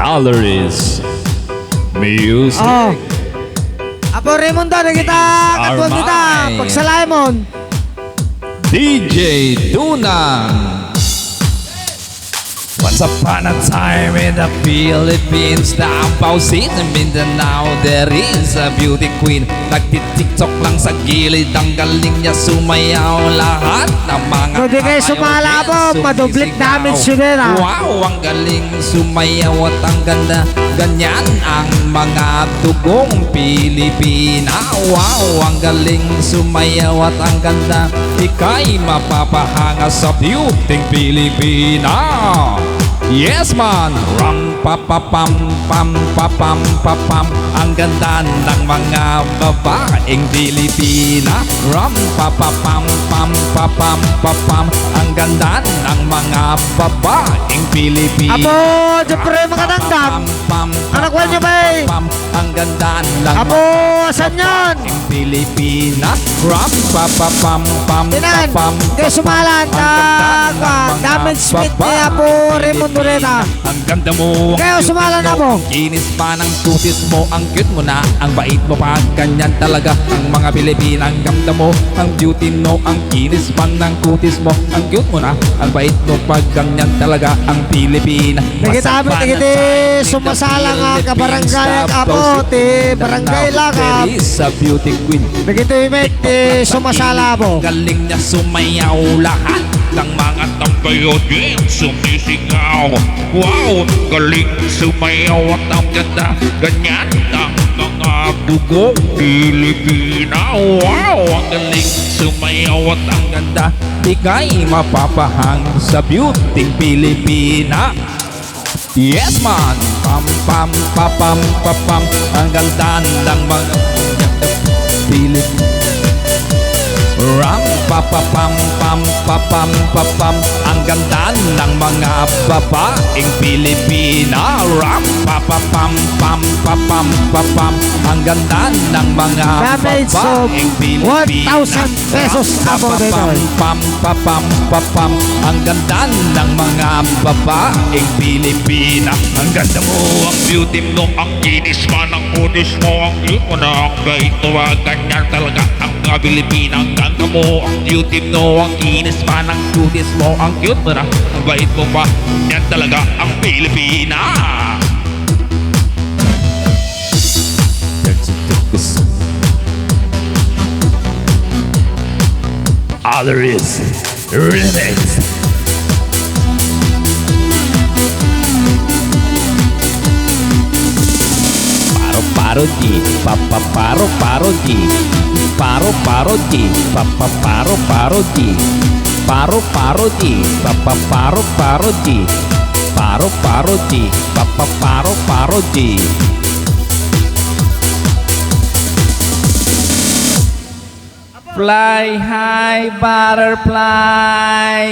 Alaris Music. Oh. Apo Raimundo na kita katulad kita pagsalay mo. DJ Dunang. Once upon a time in the Philippines, Davao City, Mindanao, there is a beauty queen. Nagtitiktok lang sa gilid, ang galing niya sumayaw. Lahat ng mga Pwede kayo sumala po, madublik namin sunera. Wow, ang galing sumayaw at ang ganda. Ganyan ang mga dugong Pilipina. Wow, ang galing sumayaw at ang ganda. Ika'y mapapahanga sa beauty Pilipina. Yes man! Ram pa pa pam pam pa pam pa pam. Ang ganda ng mga babaeng Pilipina. Ram pa pa pam pam pa pam pa pam. Ang ganda ng mga babaeng Pilipina. Apo, dyan pre mga tanggap. Anak ko niyo ba eh? Ang ganda ng Apo, asan yan? babaeng Pilipina. Ram pa pa pam pam pa Tinan, pam. kayo sumalan. Damage Smith niya po Raimundo Reta. Ang ganda mo, ang Kayo cute sumalan na mo, po. ang kinis pa ng tutis mo, ang cute mo na, ang bait mo pa, ganyan talaga ang mga Pilipina. Ang ganda mo, ang beauty mo, ang kinis pa ng tutis mo, ang cute mo na, ang bait mo pa, ganyan talaga ang Pilipina. Nagitabi, nagiti, sumasala nga ka barangay ako, ti barangay lakap. There is a beauty queen. Nagiti, mate, sumasala po. Galing niya sumayaw, lahat ng mga tambayo din sumisigaw. Wow, galing sumayaw at ang ganda. Ganyan ang mga dugong Pilipina. Wow, ang galing sumayaw at ang ganda. Ika'y mapapahang sa beauty Pilipina. Yes man! Pam pam pa pam pa pam. Ang ganda ng mga Pilipina. Ram pa pa pam pam pa pam pa pam. Ang ganda ng mga babaeng Pilipina. Ram pa pa pam pam pa pam pa pam. Ang ganda ng mga Damage of babaeng Pilipina. 1,000 pesos Ram apo pa dito. pam pam pa pam pa pam. Ang ganda ng mga babaeng Pilipina. Ang ganda mo, ang beauty mo, ang kinis pa ng kutis mo, ang cute mo na, ang bait mo, ganyan talaga ang mga Pilipina. Ang ganda mo, ang beauty mo, ang kinis pa ng kutis mo, ang cute mo na, ang bait mo pa, yan talaga ang Pilipina. Alaris Remix. Parodi, papa paro parodi, paro parodi, papa paro parodi, paro parodi, papa paro parodi, paro parodi, papa paro parodi. Fly high butterfly.